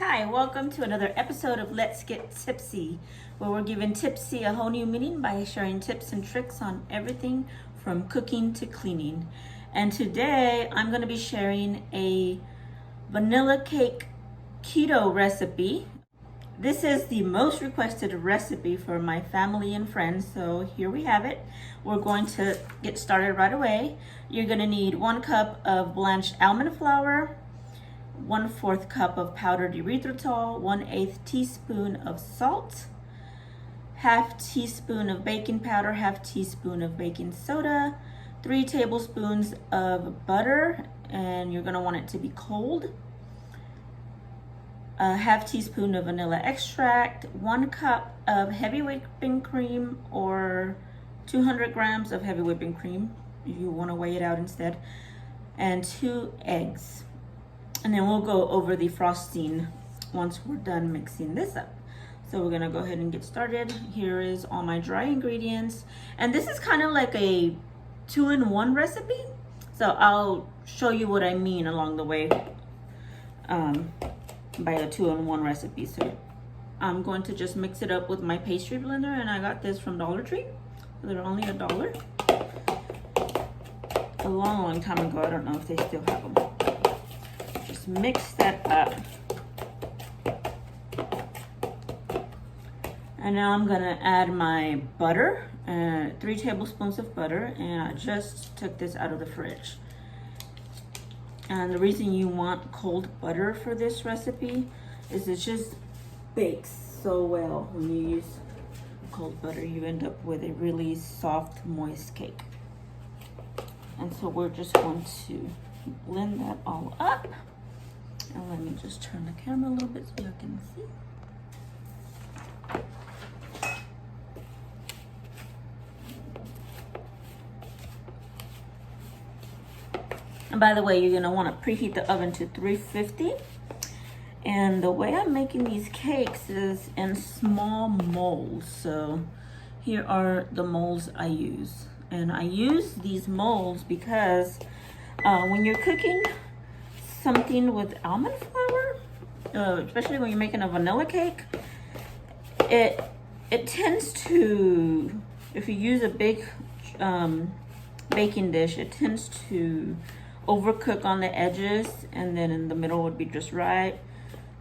Hi, welcome to another episode of Let's Get Tipsy, where we're giving tipsy a whole new meaning by sharing tips and tricks on everything from cooking to cleaning. And today I'm going to be sharing a vanilla cake keto recipe. This is the most requested recipe for my family and friends, so here we have it. We're going to get started right away. You're going to need 1 cup of blanched almond flour, 1/4 cup of powdered erythritol, 1/8 teaspoon of salt, 1/2 teaspoon of baking powder, 1/2 teaspoon of baking soda, 3 tablespoons of butter, and you're going to want it to be cold, 1/2 teaspoon of vanilla extract, 1 cup of heavy whipping cream or 200 grams of heavy whipping cream if you want to weigh it out instead, and 2 eggs. And then we'll go over the frosting once we're done mixing this up. So we're gonna go ahead and get started. Here is all my dry ingredients. And this is kind of like a 2-in-1 recipe. So I'll show you what I mean along the way by a 2-in-1 recipe. So I'm going to just mix it up with my pastry blender, and I got this from Dollar Tree. They're only $1. A long time ago. I don't know if they still have them. Mix that up. And now I'm gonna add my butter, 3 tablespoons of butter, and I just took this out of the fridge. And the reason you want cold butter for this recipe is it just bakes so well. When you use cold butter, you end up with a really soft, moist cake. And so we're just going to blend that all up. And let me just turn the camera a little bit so you can see. And by the way, you're gonna wanna preheat the oven to 350. And the way I'm making these cakes is in small molds. So here are the molds I use. And I use these molds because when you're cooking something with almond flour, especially when you're making a vanilla cake, it tends to, if you use a big baking dish, it tends to overcook on the edges, and then in the middle would be just right,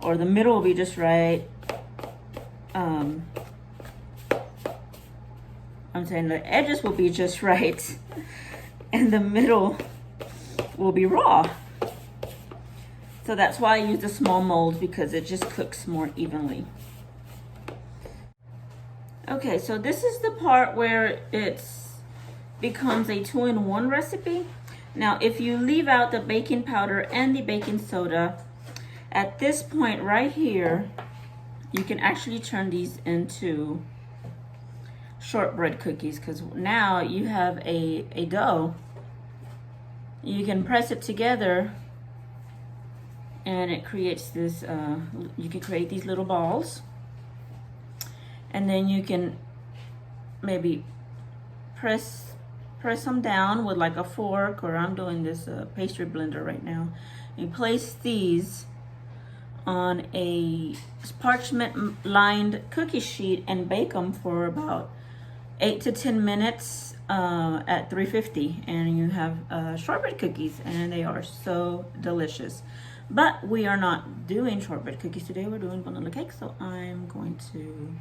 or the middle will be just right. I'm saying the edges will be just right, and the middle will be raw. So that's why I use the small molds, because it just cooks more evenly. Okay, so this is the part where it becomes a 2-in-1 recipe. Now, if you leave out the baking powder and the baking soda, at this point right here, you can actually turn these into shortbread cookies, because now you have a dough. You can press it together, and it creates this, you can create these little balls. And then you can maybe press them down with like a fork, or I'm doing this pastry blender right now. You place these on a parchment lined cookie sheet and bake them for about 8 to 10 minutes at 350. And you have shortbread cookies, and they are so delicious. But we are not doing shortbread cookies today. We're doing vanilla cake. So I'm going to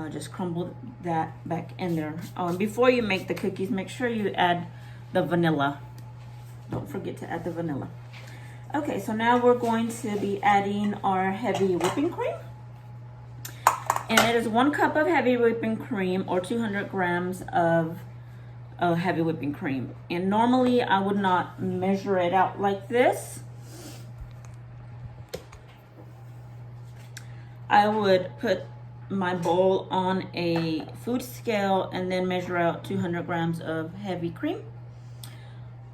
just crumble that back in there. Before you make the cookies, make sure you add the vanilla. Don't forget to add the vanilla. Okay, so now we're going to be adding our heavy whipping cream. And it is 1 cup of heavy whipping cream, or 200 grams of heavy whipping cream. And normally I would not measure it out like this. I would put my bowl on a food scale and then measure out 200 grams of heavy cream.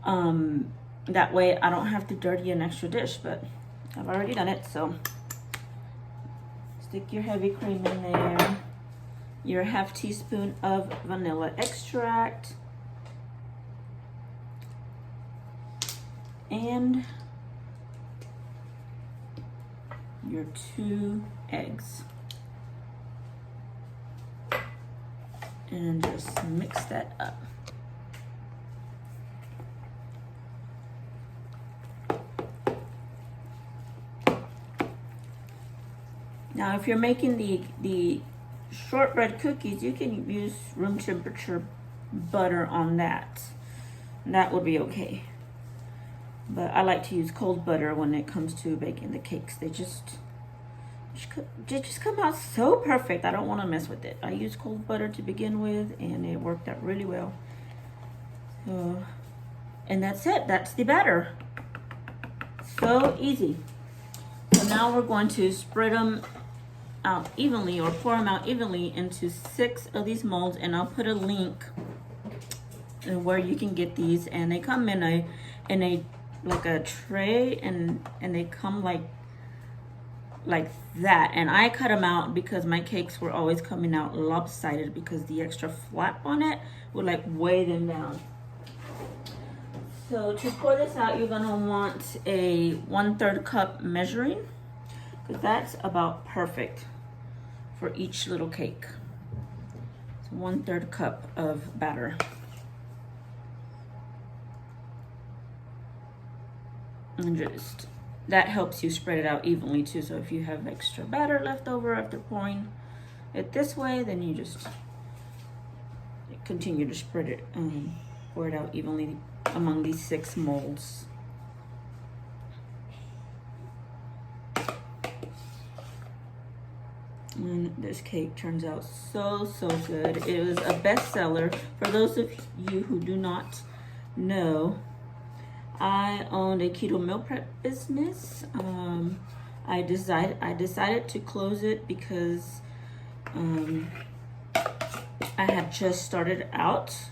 That way I don't have to dirty an extra dish, but I've already done it. So stick your heavy cream in there, your 1/2 teaspoon of vanilla extract, and your 2 eggs. And just mix that up. Now, if you're making the shortbread cookies, you can use room temperature butter on that. That would be okay. But I like to use cold butter when it comes to baking the cakes. They just come out so perfect. I don't want to mess with it. I used cold butter to begin with, and it worked out really well. And that's it. That's the batter. So easy. So now we're going to spread them out evenly, or pour them out evenly into 6 of these molds, and I'll put a link where you can get these. And they come in a like a tray, and they come like that. And I cut them out because my cakes were always coming out lopsided because the extra flap on it would like weigh them down. So to pour this out, you're gonna want a 1/3 cup measuring, because that's about perfect for each little cake. So 1/3 cup of batter. And just, that helps you spread it out evenly too. So if you have extra batter left over after pouring it this way, then you just continue to spread it and pour it out evenly among these 6 molds. And this cake turns out so good. It was a bestseller. For those of you who do not know, I owned a keto meal prep business. I decided to close it because I had just started out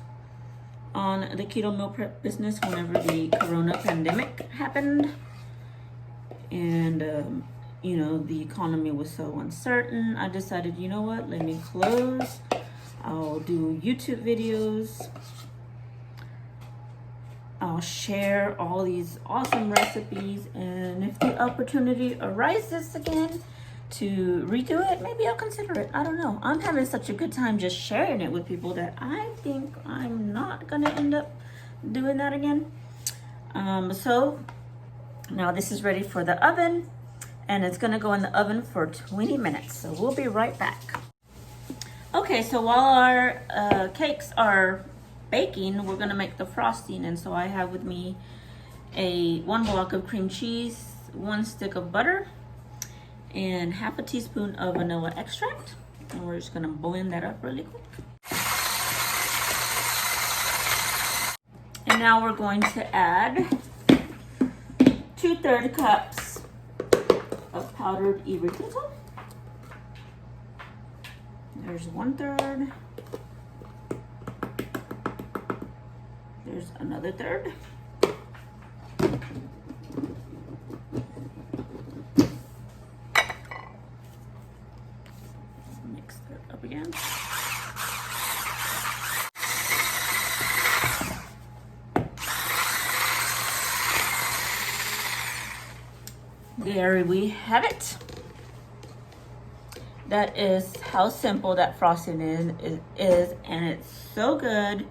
on the keto meal prep business whenever the corona pandemic happened. And you know, the economy was so uncertain. I decided, you know what, let me close. I'll do YouTube videos. I'll share all these awesome recipes, and if the opportunity arises again to redo it, maybe I'll consider it. I don't know. I'm having such a good time just sharing it with people that I think I'm not gonna end up doing that again. So now this is ready for the oven, and it's gonna go in the oven for 20 minutes. So we'll be right back. Okay, so while our cakes are baking, we're gonna make the frosting. And so I have with me 1 block of cream cheese, 1 stick of butter, and 1/2 teaspoon of vanilla extract. And we're just gonna blend that up really quick. And now we're going to add 2/3 cups of powdered erythritol. There's 1/3. There's another 1/3. Mix that up again. There we have it. That is how simple that frosting is, and it's so good.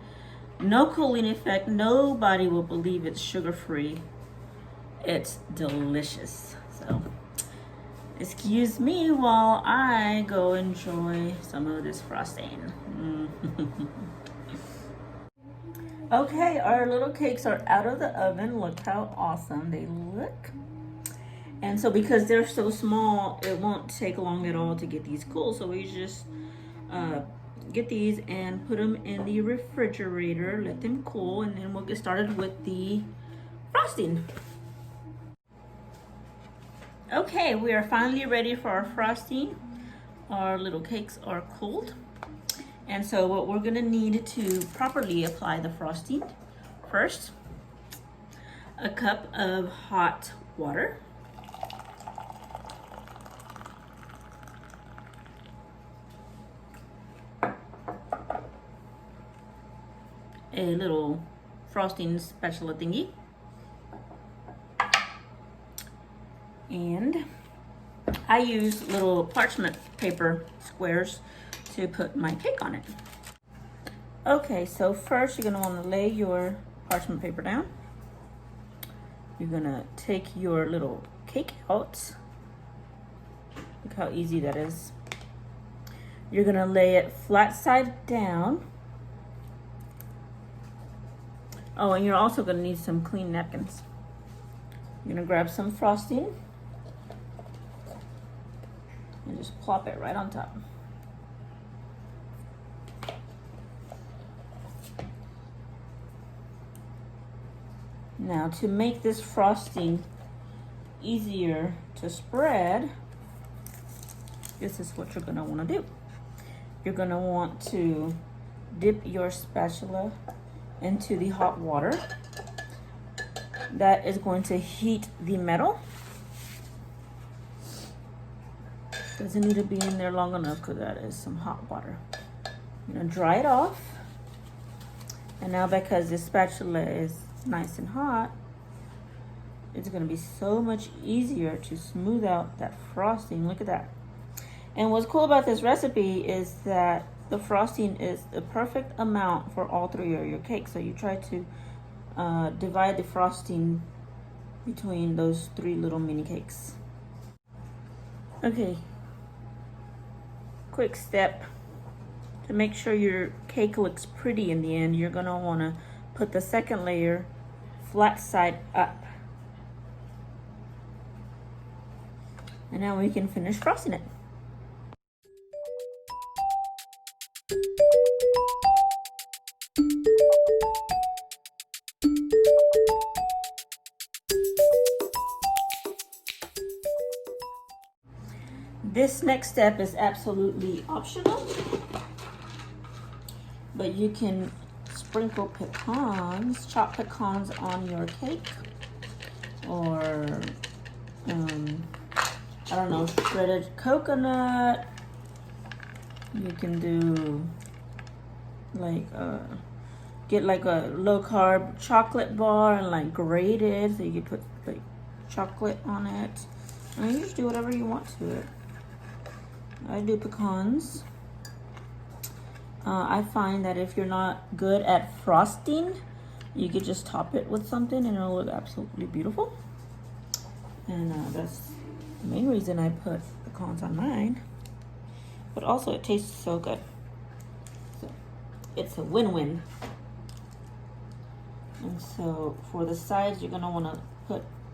No cooling effect. Nobody will believe it's sugar-free. It's delicious. So excuse me while I go enjoy some of this frosting. Okay, our little cakes are out of the oven. Look how awesome they look. And so because they're so small, it won't take long at all to get these cool. So we just get these and put them in the refrigerator, let them cool, and then we'll get started with the frosting. Okay, we are finally ready for our frosting. Our little cakes are cooled. And so what we're gonna need to properly apply the frosting, first, a cup of hot water. A little frosting spatula thingy, and I use little parchment paper squares to put my cake on it. Okay, so first you're gonna wanna lay your parchment paper down. You're gonna take your little cake out. Look how easy that is. You're gonna lay it flat side down. Oh, and you're also gonna need some clean napkins. You're gonna grab some frosting and just plop it right on top. Now, to make this frosting easier to spread, this is what you're gonna wanna do. You're gonna want to dip your spatula into the hot water. That is going to heat the metal. Doesn't need to be in there long enough because that is some hot water. I'm gonna dry it off. And now because this spatula is nice and hot, it's gonna be so much easier to smooth out that frosting. Look at that. And what's cool about this recipe is that the frosting is the perfect amount for all three of your cakes. So you try to divide the frosting between those three little mini cakes. Okay, quick step. To make sure your cake looks pretty in the end, you're gonna wanna put the second layer flat side up. And now we can finish frosting it. This next step is absolutely optional, but you can sprinkle pecans, chopped pecans on your cake, or I don't know, shredded coconut. You can do like get like a low carb chocolate bar and like grate it, so you can put like chocolate on it. And you just do whatever you want to it. I do pecans. I find that if you're not good at frosting, you could just top it with something and it'll look absolutely beautiful. And that's the main reason I put pecans on mine. But also it tastes so good. So it's a win-win. And so for the sides, you're gonna wanna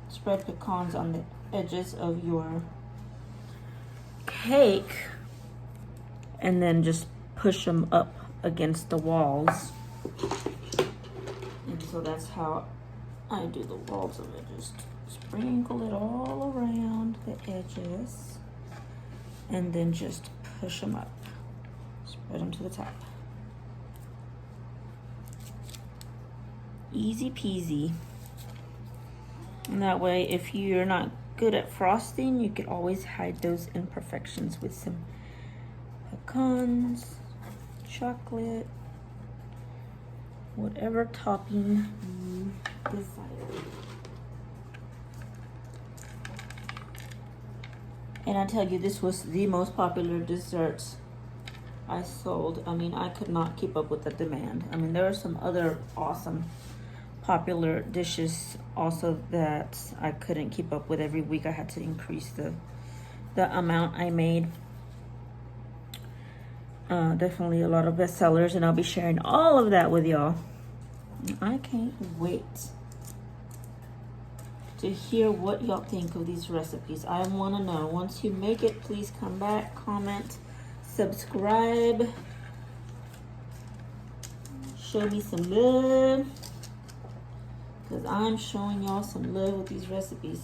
spread pecans on the edges of your cake and then just push them up against the walls. And so that's how I do the walls of it. Just sprinkle it all around the edges and then just push them up. Spread them to the top. Easy peasy. And that way, if you're not good at frosting, you can always hide those imperfections with some pecans, chocolate, whatever topping you desire. And I tell you, this was the most popular dessert I sold. I mean, I could not keep up with the demand. I mean, there are some other awesome popular dishes also that I couldn't keep up with. Every week I had to increase the amount I made. Definitely a lot of bestsellers, and I'll be sharing all of that with y'all. I can't wait to hear what y'all think of these recipes. I want to know. Once you make it, please come back, comment, subscribe, show me some love, because I'm showing y'all some love with these recipes.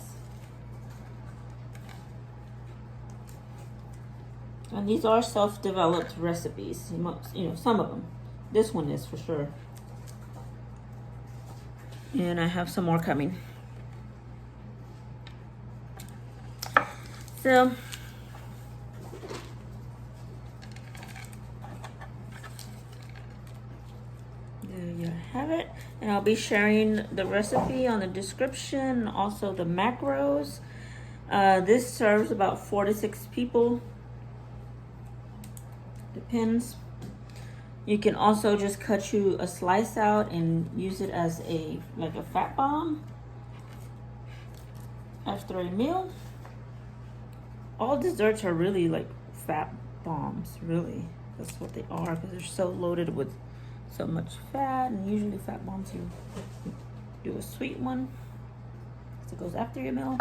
And these are self-developed recipes, you know, some of them. This one is for sure. And I have some more coming. So, there you have it. And I'll be sharing the recipe on the description, also the macros. This serves about 4 to 6 people. Depends. You can also just cut you a slice out and use it as a fat bomb after a meal. All desserts are really like fat bombs, really. That's what they are, because they're so loaded with so much fat. And usually fat bombs, you do a sweet one, so it goes after your meal.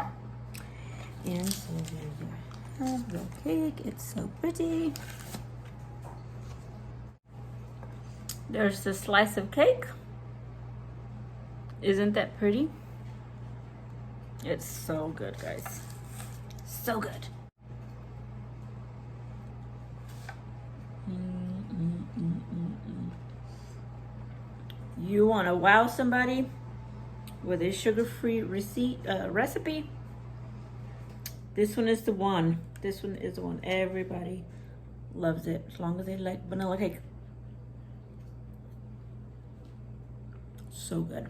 And so there you have the cake. It's so pretty. There's the slice of cake. Isn't that pretty? It's so good, guys. So good. You want to wow somebody with a sugar-free recipe? This one is the one. This one is the one. Everybody loves it, as long as they like vanilla cake. So good.